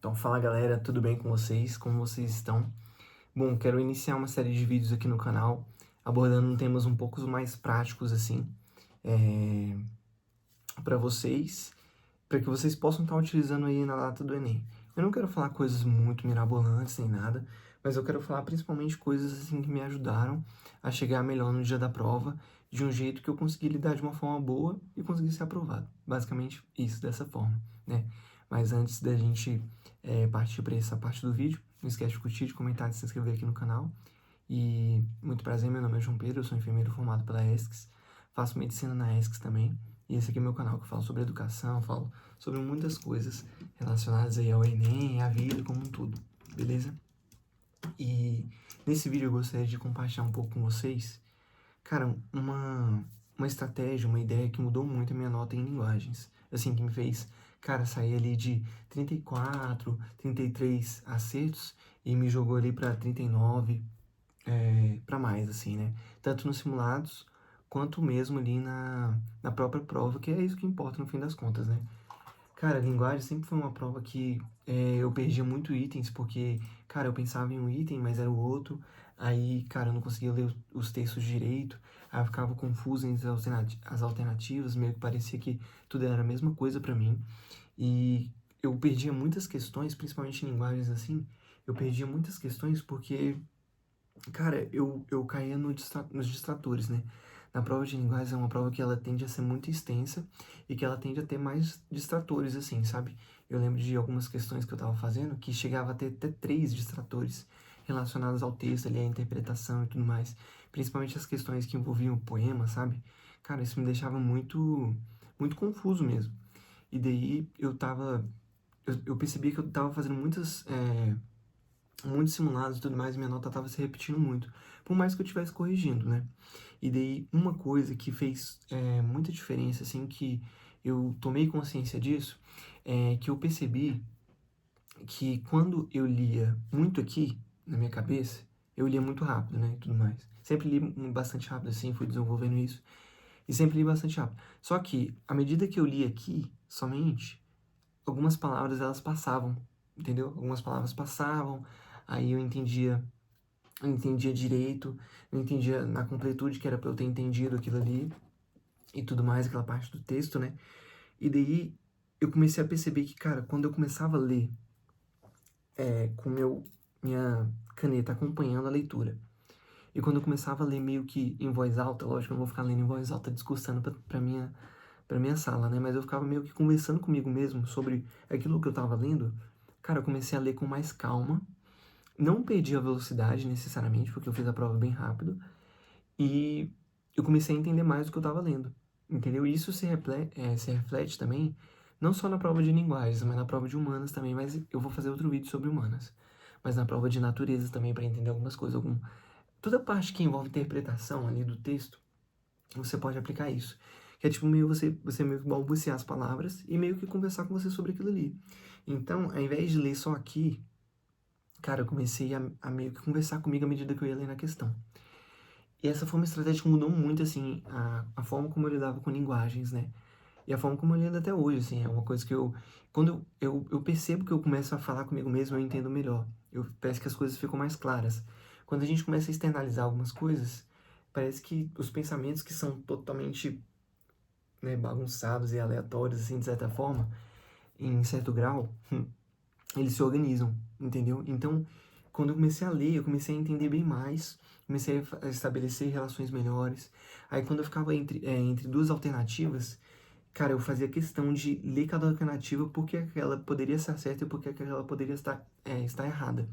Então, fala galera, tudo bem com vocês? Como vocês estão? Bom, quero iniciar uma série de vídeos aqui no canal, abordando temas um pouco mais práticos, assim, é, para vocês, para que vocês possam estar utilizando aí na data do Enem. Eu não quero falar coisas muito mirabolantes nem nada, mas eu quero falar principalmente coisas assim que me ajudaram a chegar melhor no dia da prova, de um jeito que eu consegui lidar de uma forma boa e consegui ser aprovado. Basicamente isso, dessa forma, né? Mas antes da gente partir para essa parte do vídeo, não esquece de curtir, de comentar, de se inscrever aqui no canal. E muito prazer, meu nome é João Pedro, eu sou enfermeiro formado pela ESCS, faço medicina na ESCS também. E esse aqui é meu canal que eu falo sobre educação, falo sobre muitas coisas relacionadas aí ao Enem, à vida como um todo, beleza? E nesse vídeo eu gostaria de compartilhar um pouco com vocês, cara, uma estratégia, uma ideia que mudou muito a minha nota em linguagens. Assim, que me fez, cara, sair ali de 34, 33 acertos e me jogou ali para 39, para mais, assim, né? Tanto nos simulados, quanto mesmo ali na própria prova, que é isso que importa no fim das contas, né? Cara, linguagem sempre foi uma prova que eu perdia muito itens, porque, cara, eu pensava em um item, mas era o outro. Aí, cara, eu não conseguia ler os textos direito. Aí eu ficava confuso entre as alternativas, meio que parecia que tudo era a mesma coisa pra mim. E eu perdia muitas questões, principalmente em linguagens assim. Eu perdia muitas questões porque, cara, eu caía nos distratores, né? Na prova de linguagens é uma prova que ela tende a ser muito extensa e que ela tende a ter mais distratores, assim, sabe? Eu lembro de algumas questões que eu tava fazendo que chegava a ter até 3 distratores relacionados ao texto ali, à interpretação e tudo mais. Principalmente as questões que envolviam o poema, sabe? Cara, isso me deixava muito confuso mesmo. E daí eu percebia que eu tava fazendo muitos simulados e tudo mais, e minha nota tava se repetindo muito, por mais que eu estivesse corrigindo, né? E daí, uma coisa que fez muita diferença, assim, que eu tomei consciência disso, é que eu percebi que quando eu lia muito aqui, na minha cabeça, eu lia muito rápido, né, e tudo mais. Sempre li bastante rápido, assim, fui desenvolvendo isso, e sempre li bastante rápido. Só que, à medida que eu lia aqui, somente, algumas palavras, elas passavam, entendeu? Algumas palavras passavam, aí eu entendia direito, eu entendia na completude que era pra eu ter entendido aquilo ali e tudo mais, aquela parte do texto, né? E daí eu comecei a perceber que, cara, quando eu começava a ler com minha caneta acompanhando a leitura, e quando eu começava a ler meio que em voz alta, lógico que eu não vou ficar lendo em voz alta discursando pra minha sala, né? Mas eu ficava meio que conversando comigo mesmo sobre aquilo que eu tava lendo. Cara, eu comecei a ler com mais calma, não perdi a velocidade necessariamente, porque eu fiz a prova bem rápido, e eu comecei a entender mais o que eu estava lendo, entendeu? E isso se reflete também, não só na prova de linguagens, mas na prova de humanas também, mas eu vou fazer outro vídeo sobre humanas. Mas na prova de natureza também, para entender algumas coisas, toda parte que envolve interpretação ali do texto, você pode aplicar isso. Que é tipo meio você meio que balbuciar as palavras e meio que conversar com você sobre aquilo ali. Então, ao invés de ler só aqui, cara, eu comecei a meio que conversar comigo à medida que eu ia ler na questão. E essa foi uma estratégia que mudou muito, assim, a forma como eu lidava com linguagens, né? E a forma como eu lido até hoje, assim, é uma coisa que quando eu percebo que eu começo a falar comigo mesmo, eu entendo melhor. Parece que as coisas ficam mais claras. Quando a gente começa a externalizar algumas coisas, parece que os pensamentos que são totalmente, né, bagunçados e aleatórios, assim, de certa forma, em certo grau, eles se organizam, entendeu? Então, quando eu comecei a ler, eu comecei a entender bem mais, comecei a estabelecer relações melhores. Aí, quando eu ficava entre duas alternativas, cara, eu fazia questão de ler cada alternativa porque aquela poderia estar certa e porque aquela poderia estar errada.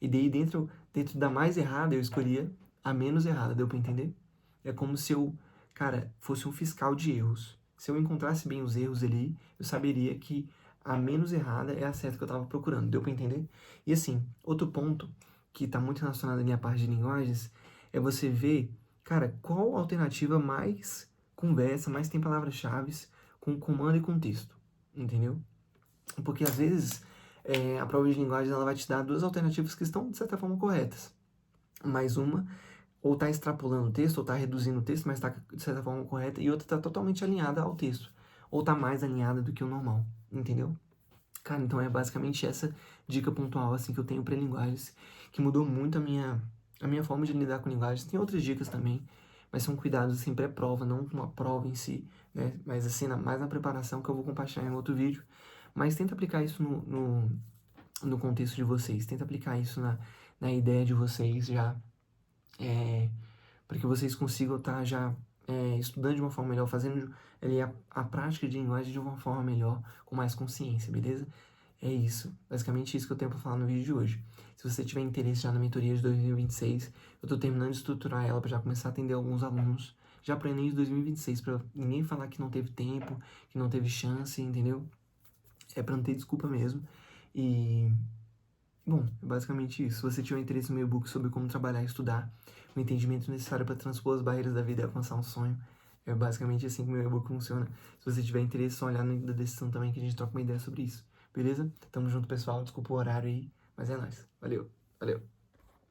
E daí, dentro da mais errada, eu escolhia a menos errada, deu pra entender? É como se eu, cara, fosse um fiscal de erros. Se eu encontrasse bem os erros ali, eu saberia que a menos errada é a certa que eu tava procurando, deu pra entender? E assim, outro ponto que tá muito relacionado à minha parte de linguagens é você ver, cara, qual alternativa mais conversa, mais tem palavras-chave com comando e com texto, entendeu? Porque às vezes a prova de linguagem ela vai te dar duas alternativas que estão de certa forma corretas, mas uma ou está extrapolando o texto, ou está reduzindo o texto, mas está de certa forma correta, e outra está totalmente alinhada ao texto, ou está mais alinhada do que o normal, entendeu? Cara, então é basicamente essa dica pontual, assim, que eu tenho para linguagens, que mudou muito a minha forma de lidar com linguagens. Tem outras dicas também, mas são cuidados, assim, pré-prova, não com a prova em si, né? Mas, assim, mais na preparação, que eu vou compartilhar em outro vídeo. Mas tenta aplicar isso no contexto de vocês, tenta aplicar isso na ideia de vocês já, para que vocês consigam estar já estudando de uma forma melhor, fazendo ali a prática de linguagem de uma forma melhor, com mais consciência, beleza? É isso, basicamente isso que eu tenho para falar no vídeo de hoje. Se você tiver interesse já na mentoria de 2026, eu tô terminando de estruturar ela para já começar a atender alguns alunos, já para Enem de 2026, para ninguém falar que não teve tempo, que não teve chance, entendeu? É para não ter desculpa mesmo. E, bom, é basicamente isso. Se você tiver interesse no meu e-book sobre como trabalhar e estudar, o entendimento necessário para transpor as barreiras da vida e alcançar um sonho, é basicamente assim que o meu e-book funciona. Se você tiver interesse, é só olhar no link da descrição também que a gente troca uma ideia sobre isso. Beleza? Tamo junto, pessoal. Desculpa o horário aí, mas é nóis. Valeu, valeu.